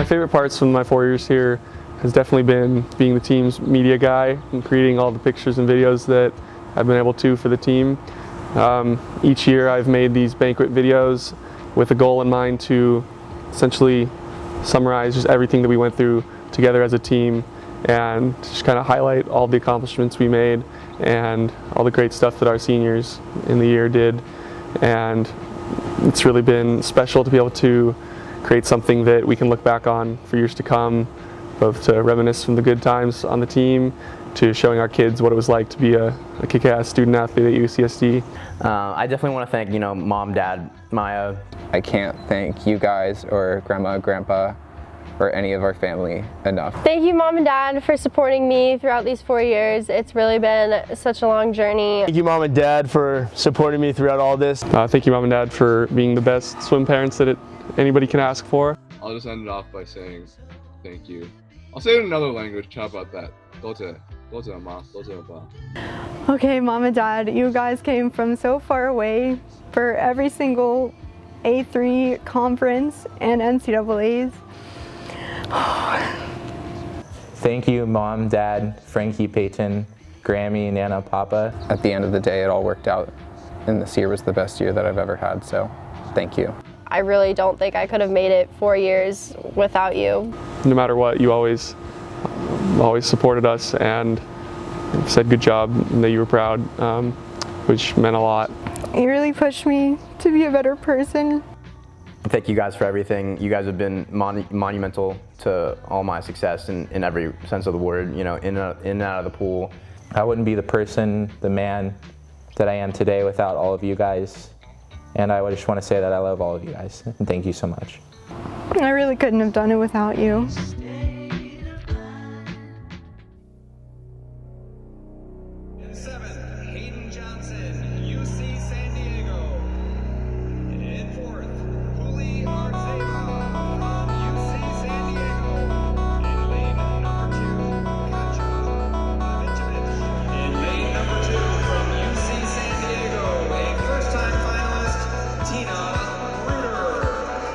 favorite parts from my 4 years here has definitely been being the team's media guy and creating all the pictures and videos that I've been able to for the team. Each year I've made these banquet videos with a goal in mind to essentially summarize just everything that we went through together as a team and just kind of highlight all the accomplishments we made and all the great stuff that our seniors in the year did. And it's really been special to be able to create something that we can look back on for years to come, both to reminisce from the good times on the team, to showing our kids what it was like to be a kick-ass student athlete at UCSD. I definitely want to thank, Mom, Dad, Maya. I can't thank you guys or Grandma, Grandpa, or any of our family enough. Thank you, Mom and Dad, for supporting me throughout these 4 years. It's really been such a long journey. Thank you, Mom and Dad, for supporting me throughout all this. Thank you, Mom and Dad, for being the best swim parents that anybody can ask for. I'll just end it off by saying thank you. I'll say it in another language. How about that? Dote ama, dote aba. Okay, Mom and Dad, you guys came from so far away for every single A3 conference and NCAAs. Thank you, Mom, Dad, Frankie, Peyton, Grammy, Nana, Papa. At the end of the day, it all worked out, and this year was the best year that I've ever had, so thank you. I really don't think I could have made it 4 years without you. No matter what, you always supported us and said good job and that you were proud, which meant a lot. You really pushed me to be a better person. Thank you guys for everything. You guys have been monumental to all my success in every sense of the word, in and out of the pool. I wouldn't be the person, the man that I am today without all of you guys. And I just want to say that I love all of you guys, and thank you so much. I really couldn't have done it without you. In 7th, Hayden Johnson, UC San Diego. In 4th, Juli Arcega, UC San Diego. In lane number 2, Katja Pavicevic. In lane number 2 from UC San Diego, a first-time finalist, Tina Ruder.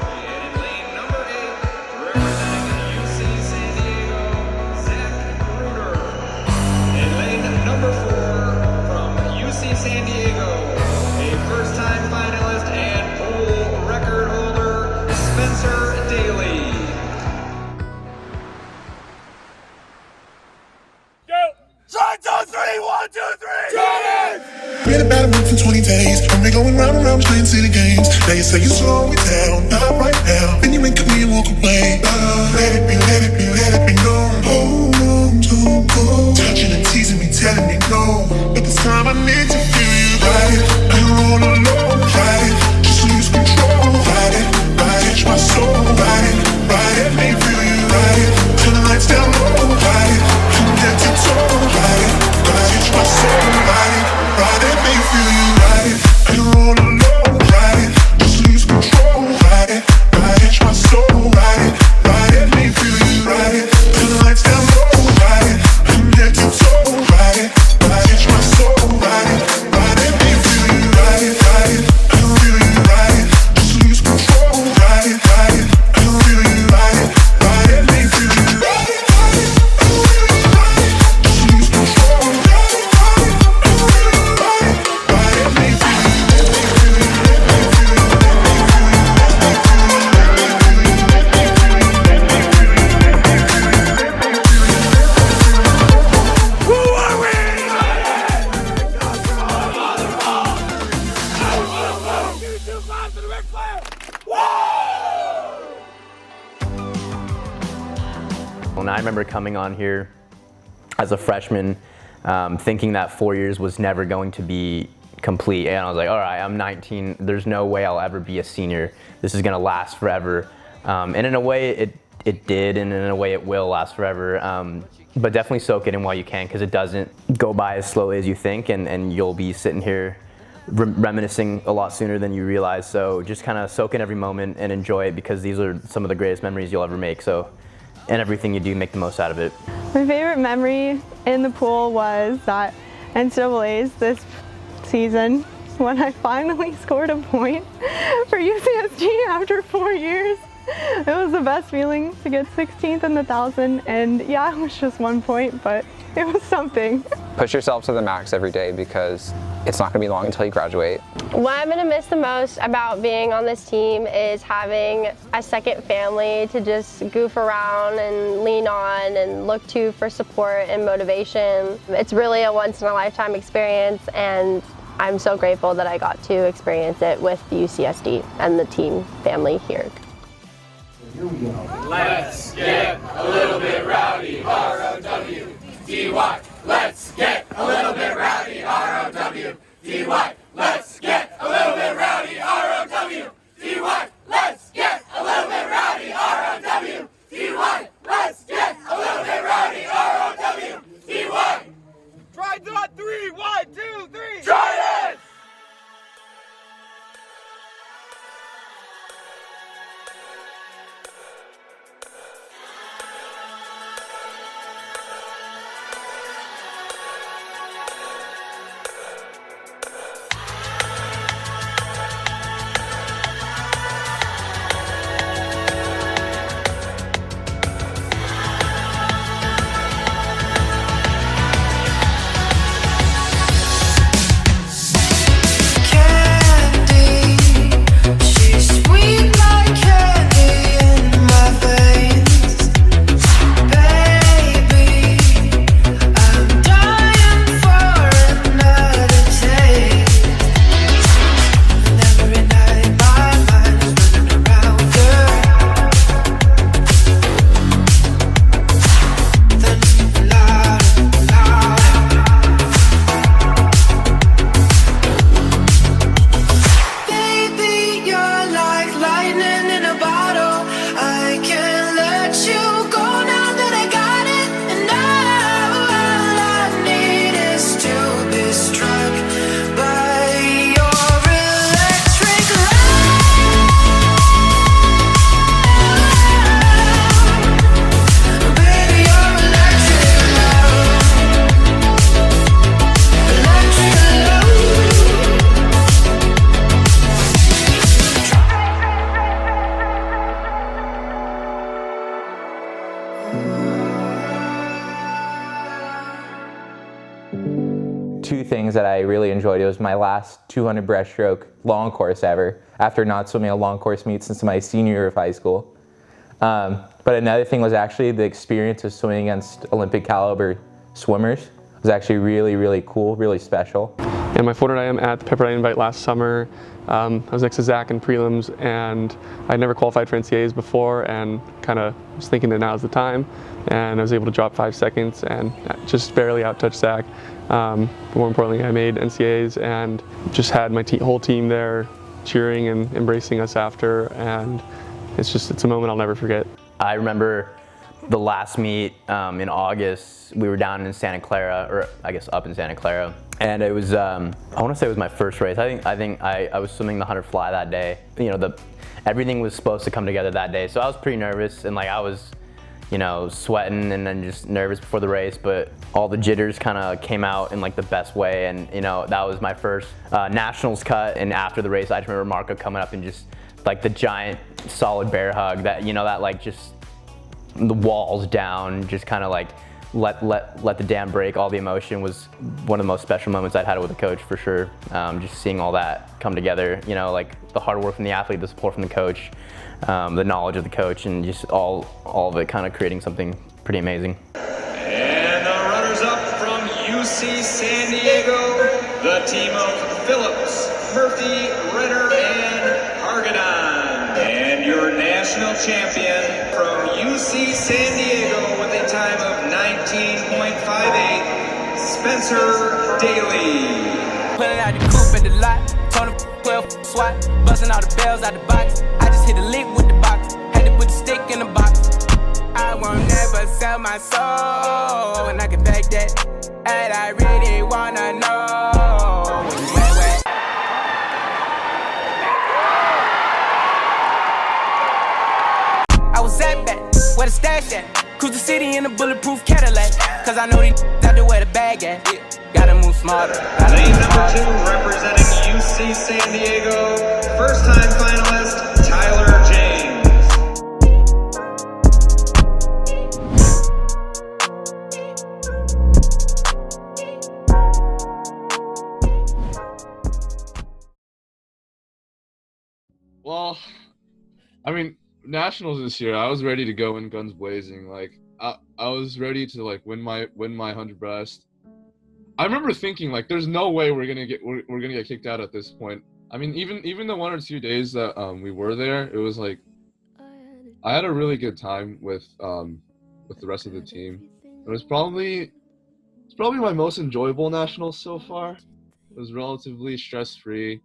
And in lane number 8, representing UC San Diego, Zach Ruder. In lane number 4 from UC San Diego, a first-time finalist and pool record holder, Spencer Daly. Been about a month and 20 days. I'm going round and round playing city games. Now you say you slow it down, not right now. Then you wink at me and walk away. Let it be, let it be, let it be known. Hold on, don't go. Touching and teasing me, telling me no. But this time I need to feel you. Ride it, and roll alone. Ride it, just lose control. Ride it, catch my soul. Ride it, make me feel you. Ride it, turn the lights down low. Ride it, from head to toe. Ride it, catch my soul. Ride it, make me feel you. Ride it, and roll alone. Ride it, just lose control. Ride it, catch my soul. Ride it, make me feel you. Ride it, turn the lights down low. Ride it, from head to toe. Ride it, catch my soul. Ride it, make me feel you. Ride it, and feel you. Ride it, just lose control. Ride it, and feel you. Ride it, make me feel you. Ride it, and feel you. Ride it, just lose control. Ride it, and feel you. Ride it, make me feel you. And I remember coming on here as a freshman, thinking that 4 years was never going to be complete. And I was like, all right, I'm 19. There's no way I'll ever be a senior. This is going to last forever. And in a way, it did, and in a way, it will last forever. But definitely soak it in while you can, because it doesn't go by as slowly as you think, and you'll be sitting here reminiscing a lot sooner than you realize. So just kind of soak in every moment and enjoy it, because these are some of the greatest memories you'll ever make. So, and everything you do, make the most out of it. My favorite memory in the pool was that NCAAs this season, when I finally scored a point for UCSD after 4 years. It was the best feeling to get 16th in the 1,000, and yeah, it was just 1 point, but it was something. Push yourself to the max every day because it's not going to be long until you graduate. What I'm gonna miss the most about being on this team is having a second family to just goof around and lean on and look to for support and motivation. It's really a once-in-a-lifetime experience, and I'm so grateful that I got to experience it with UCSD and the team family here. Let's get a little bit rowdy, R-O-W-D-Y. Let's get a little bit rowdy, R-O-W-D-Y. Let's get a little bit rowdy, R-O-W-D-Y. Let's get a little bit rowdy, R-O-W-D-Y. Let's get a little bit rowdy, R-O-W-D-Y. Try that 3, 1, 2, 3. Try it! Two things that I really enjoyed. It was my last 200 breaststroke long course ever, after not swimming a long course meet since my senior year of high school. But another thing was actually the experience of swimming against Olympic caliber swimmers. It was actually really, really cool, really special. And my 400 IM at the Pepperdine Invite last summer, I was next to Zach in prelims, and I'd never qualified for NCAAs before, and kind of was thinking that now's the time. And I was able to drop 5 seconds and just barely out-touch Zach. But more importantly, I made NCAAs and just had my whole team there cheering and embracing us after, and it's a moment I'll never forget. I remember the last meet in August. We were down in Santa Clara, or I guess up in Santa Clara, and it was I want to say it was my first race. I think I was swimming the 100 fly that day. You know, everything was supposed to come together that day, so I was pretty nervous, and like I was, you know, sweating and then just nervous before the race, but all the jitters kind of came out in like the best way. And you know, that was my first nationals cut, and after the race I just remember Marco coming up and just like the giant solid bear hug that, you know, that like just the walls down, just kind of like let the dam break. All the emotion was one of the most special moments I'd had with a coach, for sure. Just seeing all that come together, you know, like the hard work from the athlete, the support from the coach, the knowledge of the coach, and just all of it kind of creating something pretty amazing. And the runners-up from UC San Diego, the team of Phillips, Murphy, Renner, and Argadon. And your national champion from UC San Diego with a time of 19.58, Spencer Daly. Pulling out the coupe at the lot, told him 12 swat, busting all the bells out the box. I just hit a lick with the box, had to put the stick in the box. I won't never sell my soul, and I can back that, and I really wanna know. Where? I was at back, where the stash at? Cruise the city in a bulletproof Cadillac, cause I know these out there where the bag at. Gotta move smarter. Lane number 2, representing UC San Diego, first-time finalist Tyler James. Well, I mean, nationals this year, I was ready to go in guns blazing. Like, I was ready to like win my 100 breast. I remember thinking like, there's no way we're gonna get kicked out at this point. I mean, even the 1 or 2 days that we were there, it was like I had a really good time with the rest of the team. It's probably my most enjoyable nationals so far. It was relatively stress-free.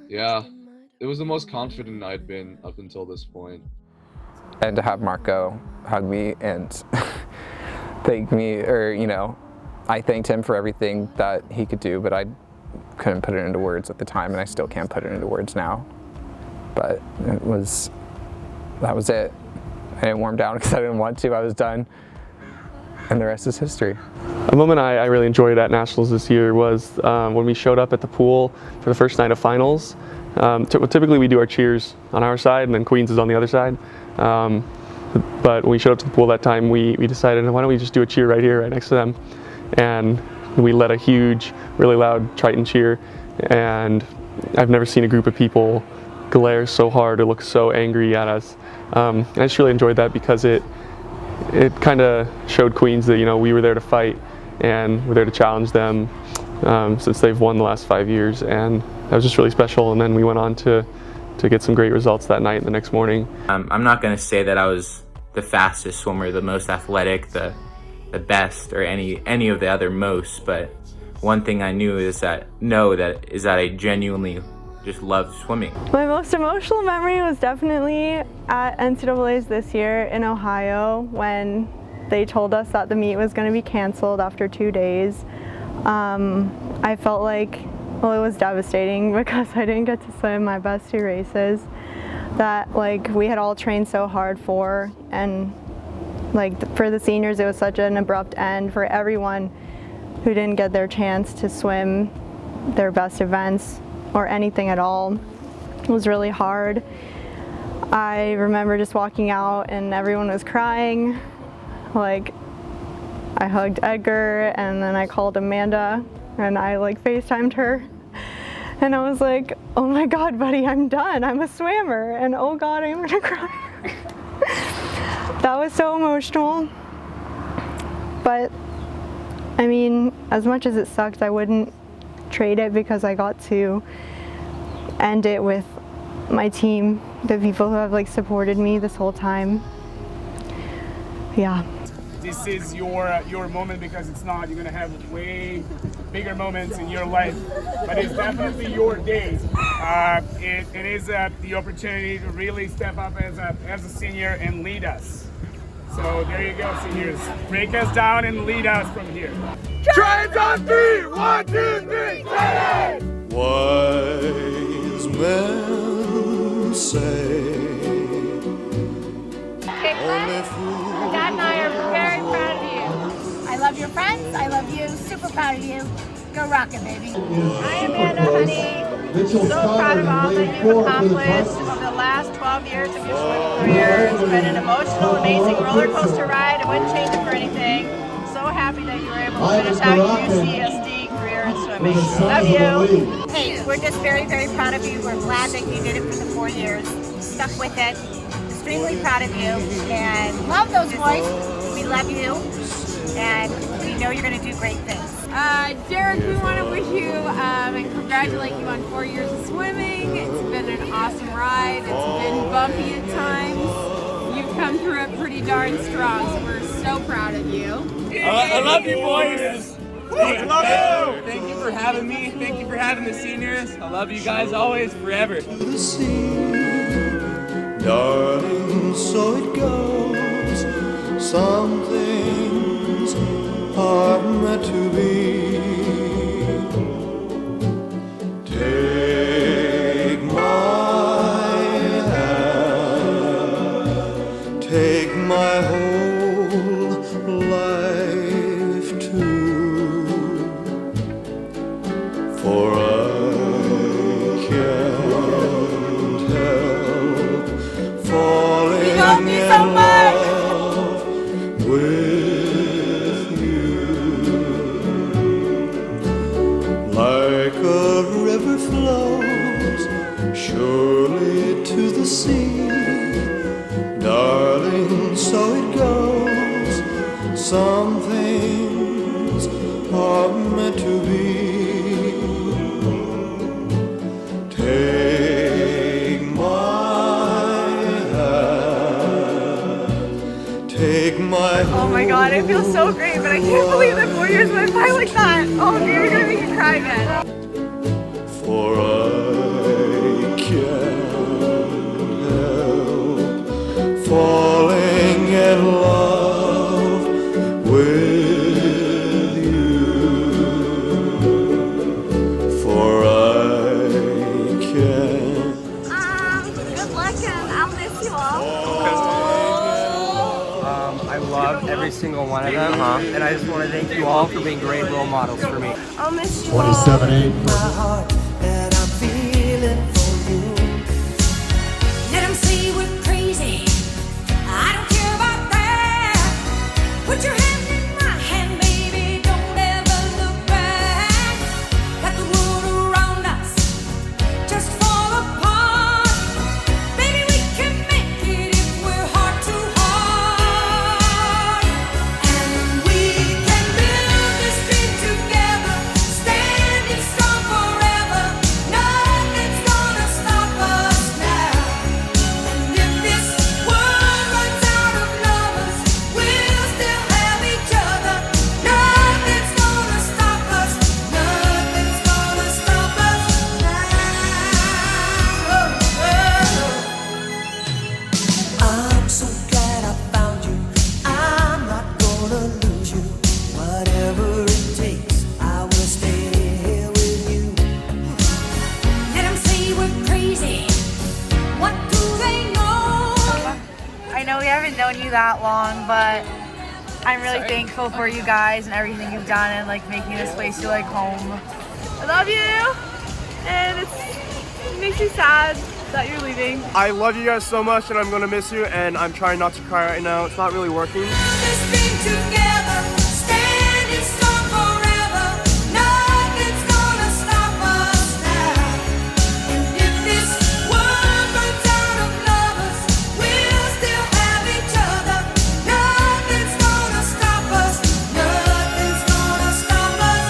Yeah, it was the most confident I'd been up until this point. And to have Marco hug me and thank me, or I thanked him for everything that he could do, but I couldn't put it into words at the time, and I still can't put it into words now. But that was it. I didn't warm down because I didn't want to. I was done, and the rest is history. A moment I really enjoyed at Nationals this year was when we showed up at the pool for the first night of finals. Typically we do our cheers on our side, and then Queens is on the other side. But when we showed up to the pool that time, we decided, why don't we just do a cheer right here, right next to them? And we led a huge, really loud Triton cheer, and I've never seen a group of people glare so hard or look so angry at us. I just really enjoyed that because it kind of showed Queens that we were there to fight and we're there to challenge them since they've won the last 5 years, and that was just really special. And then we went on to get some great results that night and the next morning. I'm not going to say that I was the fastest swimmer, the most athletic, the best, or any of the other most, but one thing I knew is that I genuinely just loved swimming. My most emotional memory was definitely at NCAA's this year in Ohio when they told us that the meet was going to be canceled after 2 days. I felt like, well, it was devastating because I didn't get to swim my best 2 races that we had all trained so hard for, and for the seniors it was such an abrupt end. For everyone who didn't get their chance to swim their best events or anything at all, it was really hard. I remember just walking out and everyone was crying. I hugged Edgar, and then I called Amanda and I FaceTimed her, and I was like, oh my God, buddy, I'm done, I'm a swimmer, and oh God, I'm gonna cry. That was so emotional. But I mean, as much as it sucked, I wouldn't trade it because I got to end it with my team, the people who have supported me this whole time. Yeah. This is your moment, because it's not. You're gonna have way bigger moments in your life, but it's definitely your day. It is the opportunity to really step up as a senior and lead us. So there you go, seniors. Break us down and lead us from here. Giants on 3! 1, 2, 3, Giants! Wise men say Okay, Dad and I are very proud of you. I love your friends. I love you. Super proud of you. Go Rocket, baby. Hi, Amanda, honey. So proud of all that you've accomplished over the last 12 years of your swimming career. It's been an emotional, amazing roller coaster ride. I wouldn't change it for anything. So happy that you were able to finish out your UCSD career in swimming. Love you. Hey, we're just very, very proud of you. We're glad that you did it for the 4 years. Stuck with it. Extremely proud of you. And love those boys. We love you. And we know you're going to do great things. Derek, we want to wish you and congratulate you on 4 years of swimming. It's been an awesome ride. It's been bumpy at times. You've come through it pretty darn strong, so we're so proud of you. I love you, boys. I love you. Thank you for having me. Thank you for having the seniors. I love you guys always, forever. darling, so it goes. Some things are meant to be. Take my hand, take my whole life too, for I can't help falling in love with you. Like a river flows surely to the sea. Darling, so it goes. Some things are meant to be. Take my hand, take my Oh my god, it feels so great, but I can't believe that 4 years went by like that. Oh, you're gonna make me cry again. for I can't help falling in love with you. For I can't. Good luck and I'll miss you all. I love every single one of them, and I just want to thank you all for being great role models for me. I'll miss you 27-8. that I'm feeling for you. Let them say we're crazy. I don't care about that. Put your hand in my hand, baby. Don't ever look back. Let the world around us just fall apart. Baby, we can make it if we're heart to heart. And we can build this dream together, standing strong forever. Nothing's gonna stop us now. And if this world runs out of lovers, we'll still have each other. Nothing's gonna stop us. Nothing's gonna stop us now. I'm so glad I found you. I'm not gonna lose you. Whatever it takes, I will stay here with you. Let them say we're crazy. What do they know? I know we haven't known you that long, but I'm really thankful for you guys and everything you've done and like making this place feel like home. I love you, and it makes me sad that you're leaving. I love you guys so much, and I'm gonna miss you. And I'm trying not to cry right now. It's not really working. This dream together, standing strong forever. Nothing's gonna stop us now. And if this world runs out of lovers, we'll still have each other. Nothing's gonna stop us. Nothing's gonna stop us.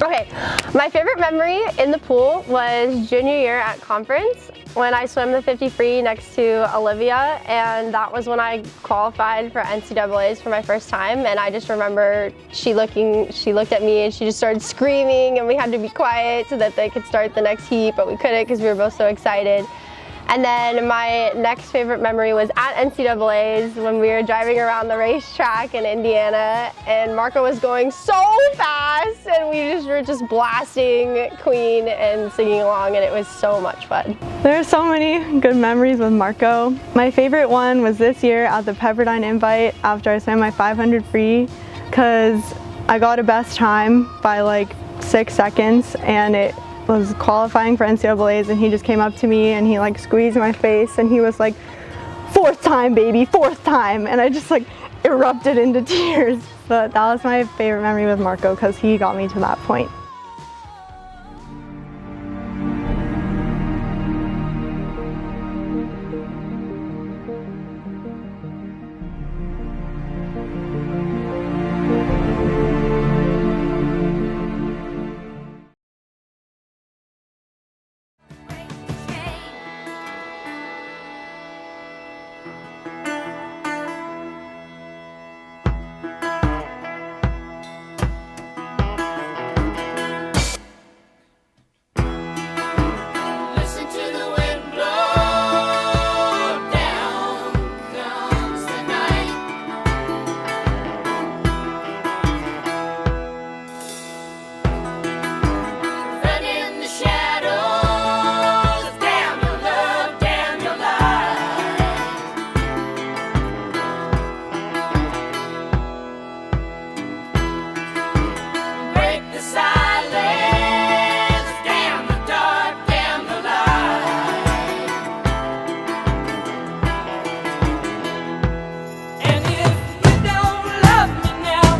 Okay, my favorite memory in the pool was junior year at conference when I swam the 50 free next to Olivia, and that was when I qualified for NCAAs for my first time. And I just remember she looked at me and she just started screaming, and we had to be quiet so that they could start the next heat, but we couldn't because we were both so excited. And then my next favorite memory was at NCAAs when we were driving around the racetrack in Indiana, and Marco was going so fast, and we were just blasting Queen and singing along, and it was so much fun. There are so many good memories with Marco. My favorite one was this year at the Pepperdine Invite after I swam my 500 free, because I got a best time by like 6 seconds, and it was qualifying for NCAAs, and he just came up to me and he like squeezed my face and he was like, 4th time, baby, 4th time. And I just like erupted into tears. But that was my favorite memory with Marco because he got me to that point. Listen to the wind blow, down comes the night. Run in the shadows, damn your love, damn your life. Break the silence, damn the dark, damn the light. And if you don't love me now,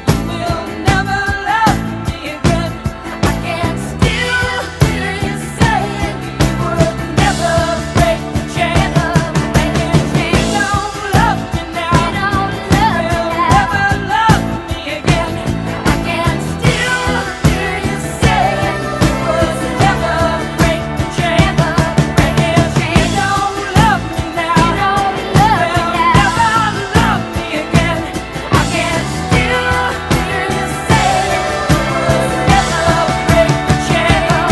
you will never love me again. I can still hear you saying you would never break the chain of. And if you don't love me now, you will never love me again. I can still hear you saying you would never break the chain of. And if you don't love me now, you will never love me again. I can still hear you saying you would never break the chain of.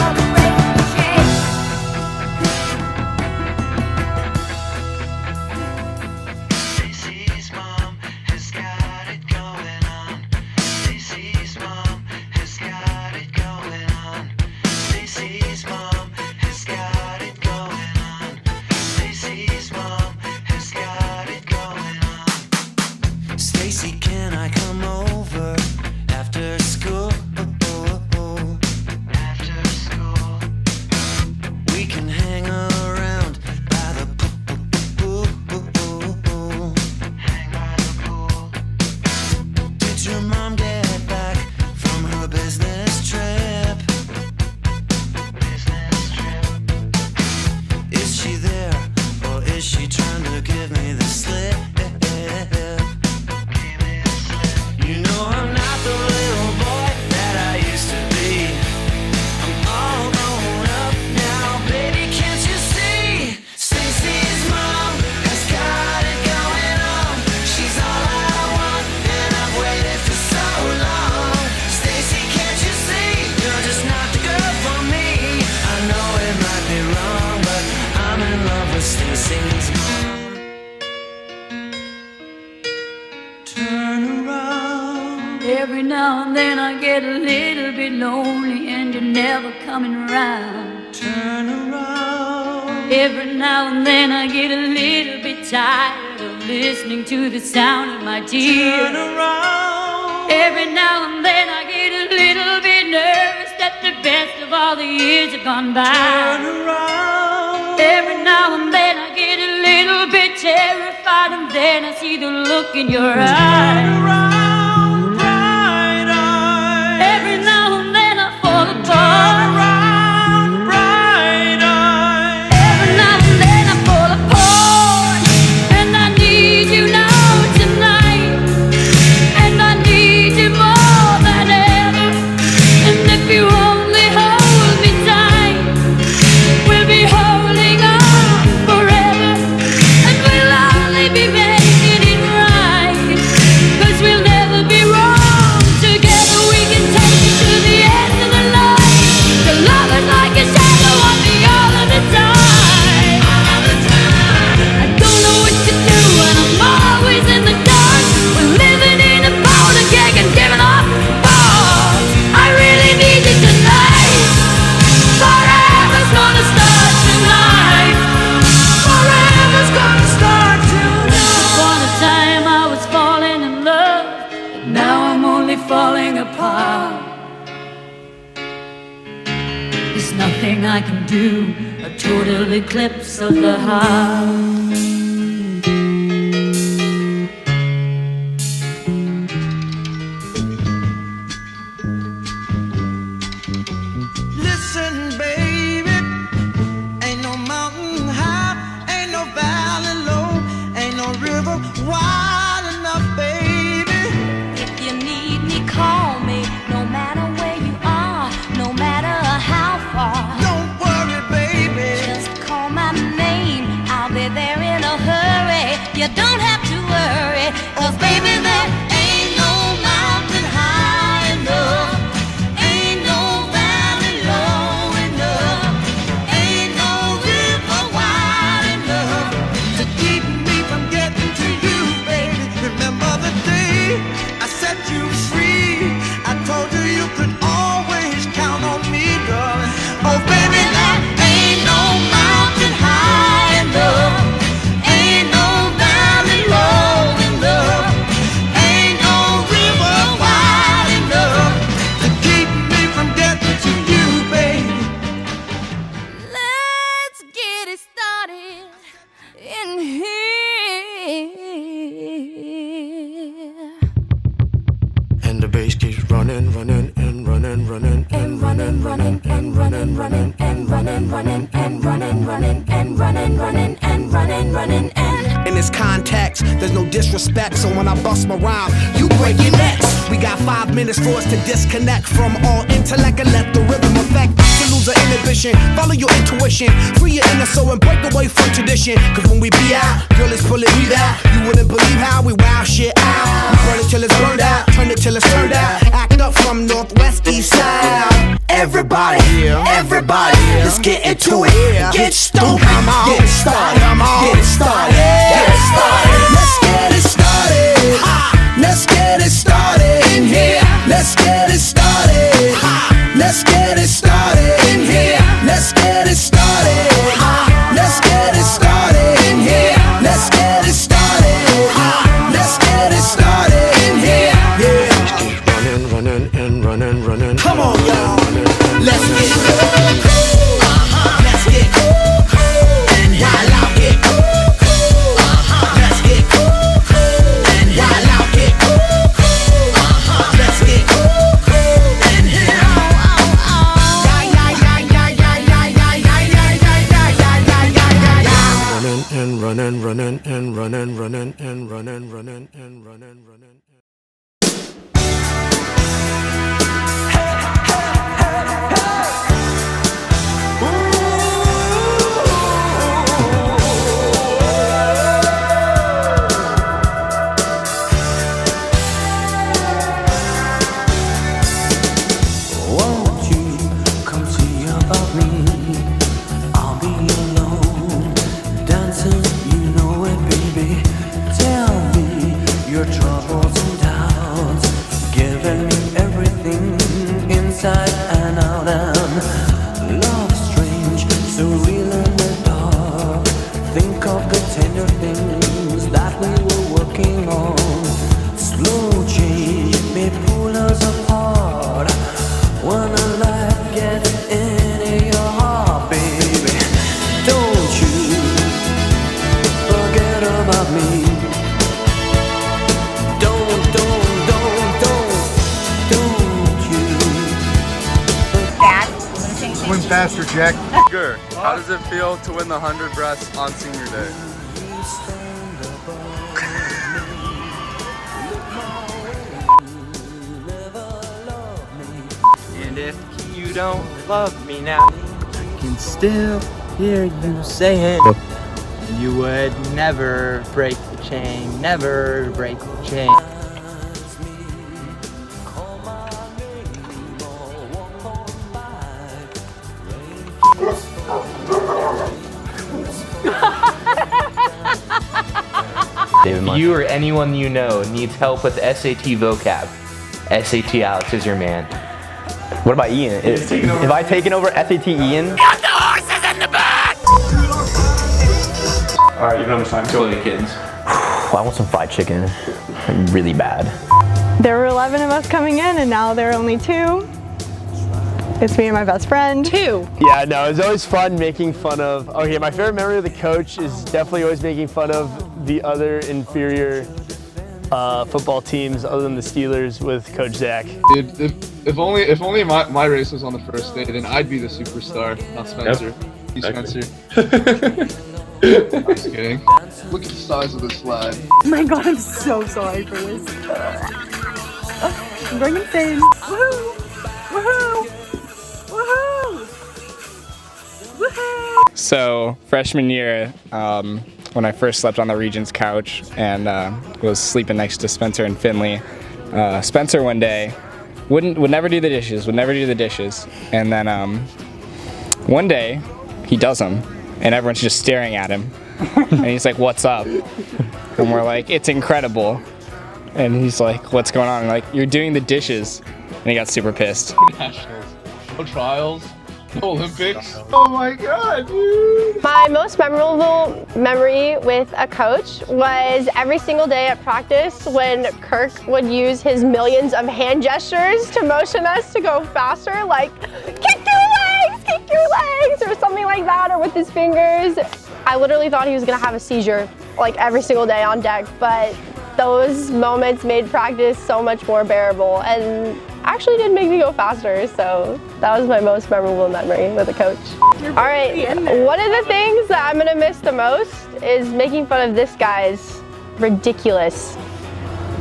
Stacy's mom has got it going on. Stacy's mom has got it going on. Stacy's mom has got it going on. Stacy's mom has got it going on. Stacy, can I come over after school? After school, we can hang around by the pool. Hang by the pool. Did your mom get back from her business trip? Business trip. Is she there or is she trying to give me the slip? You know I'm not the little boy that I used to be. I'm all grown up now, baby, can't you see? Stacy's mom has got it going on. She's all I want and I've waited for so long. Stacy, can't you see? You're just not the girl for me. I know it might be wrong, but I'm in love with Stacy's mom. Turn around. Every now and then I get a little bit lonely and you're never coming around. Turn around. Every now and then I get a little bit tired of listening to the sound of my tears. Turn around. Every now and then I get a little bit nervous that the best of all the years have gone by. Turn around. Every now and then I get a little bit terrified and then I see the look in your eyes. Turn around, bright eyes. Every now and then I fall apart. Turn around, bright eyes. Every now and then I fall apart. And I need you now tonight. And I need you more than ever. And if you only hold me tight, we'll be holding on forever. And we'll only be making it right. 'Cause we'll never be wrong. Together we can take it to the end of the line. The love is like a shadow on me all of the time. All the time. I don't know what to do and I'm always in the dark. We're living in a powder keg and giving up balls. I really need you tonight. Forever's gonna start tonight. Forever's gonna start tonight. Upon a time I was falling in love, but now I'm only falling apart. There's nothing I can do, a total eclipse of the heart. You don't have to worry, 'cause baby, there ain't no mountain high enough, ain't no valley low enough, ain't no river wide enough to keep me from getting to you, baby. Remember the day I set you free? I told you you could always count on me, darling. Oh, baby, there ain't no mountain high enough, ain't no valley low enough, ain't no river wide enough to keep me from getting to you, baby. Let's get it started in here. And the bass keeps running, running, and running, running, and running, running, and running, running, and running, running, and running, running, and running, running, and running, running, and. In this context, there's no disrespect, so when I bust my rhyme, you break your necks. We got 5 minutes for us to disconnect from all intellect and let the rhythm affect. To lose our inhibition, follow your intuition, free your inner soul and break away from tradition. 'Cause when we be out, girl, it's pulling me out. You wouldn't believe how we wow shit out. We burn it till it's burned out, turn it till it's turned out. Act up from northwest, east side. Everybody, everybody, let's get into it. Get stoked, get it started, get it started, get it started. Let's get it started. Let's get it started in here. Let's get it started. Let's get it started in here. Let's get it started. Let's get it started in here. Let's get it started. Let's get it started in here. Yeah. Running, running, and running, running. Come on, y'all. Let's get cool. Let's get cool. And while I get cool. Let's get cool. And while I get cool. Let's get cool. And here. Running, and running, running, and running, running, and running, running, and running, running. Won't you come see about me? I'll be alone, dancing, you know it, baby. Tell me your troubles and doubts, giving me everything inside and out. And love strange, so real in the dark. Think of the tender things that we were working on. Slow change may pull us apart. When a light gets into your heart, baby, don't you forget about me. Don't you. Swim faster, Jack. How does it feel to win the 100 breasts on senior day? And if you don't love me now, I can still hear you saying you would never break the chain, never break the chain. If you or anyone you know needs help with SAT vocab, SAT Alex is your man. What about Ian? If I taken over SAT Ian? Got the horses in the back! Alright, you know the time. Go with the kids. I want some fried chicken. Like, really bad. There were 11 of us coming in and now there are only 2. It's me and my best friend. 2. Yeah, no, it's always fun making fun of, okay, my favorite memory of the coach is definitely always making fun of the other inferior football teams other than the Steelers with Coach Zach. Dude, if only my race was on the first day, then I'd be the superstar, not Spencer. Yep. You, Exactly. Spencer. I'm just kidding. Look at the size of this slide. Oh my god, I'm so sorry for this. I'm going insane. Woohoo! Woohoo! Woohoo! Woohoo! So freshman year, when I first slept on the Regents couch and was sleeping next to Spencer and Finley. Spencer one day would never do the dishes, and then one day he does them, and everyone's just staring at him, and he's like, "What's up?" And we're like, "It's incredible." And he's like, "What's going on?" And like, "You're doing the dishes," and he got super pissed. Nationals, no trials, no Olympics. Oh my God, dude. My most memorable memory with a coach was every single day at practice when Kirk would use his millions of hand gestures to motion us to go faster, like, kick your legs, or something like that, or with his fingers. I literally thought he was gonna have a seizure like every single day on deck, but those moments made practice so much more bearable and actually did make me go faster, so that was my most memorable memory with a coach. All right, one of the things that I'm gonna miss the most is making fun of this guy's ridiculous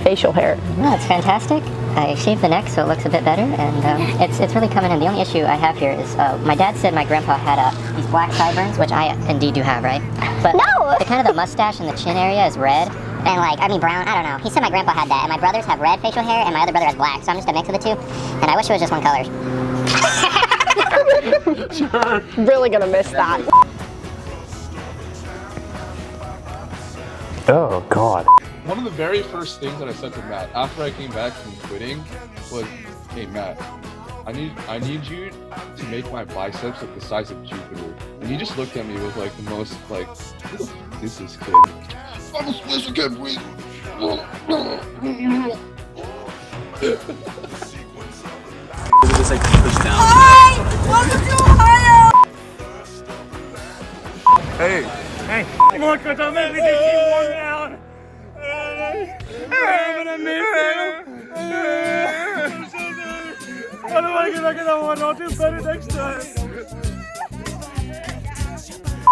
facial hair. No, it's fantastic. I shaved the neck so it looks a bit better, and it's really coming in. The only issue I have here is my dad said my grandpa had these black sideburns, which I indeed do have, right? But no! The kind of the mustache and the chin area is red. And like, I mean brown, I don't know. He said my grandpa had that, and my brothers have red facial hair, and my other brother has black, so I'm just a mix of the two. And I wish it was just one color. Sure. Really gonna miss that. Oh, God. One of the very first things that I said to Matt after I came back from quitting was, "Hey Matt, I need you to make my biceps like the size of Jupiter." And he just looked at me with like the most like, "Who the f is this kid?" I'm a special kid, please. Just like push down. Hi! Welcome to Ohio! Hey. Look at them, everything keep worn down. I'm gonna miss you. How do I get back in that one? I'll do better next time.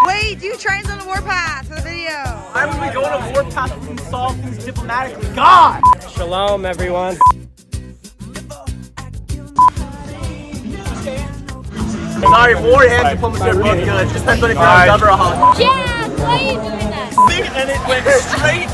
Wait, do trains on the warpath for the video. Why would we go on a warpath if we can solve things diplomatically? God! Shalom, everyone. Sorry, war and diplomacy are both good. Just depends on if you're a lover or a hug. Jack, why are you doing that? And it went straight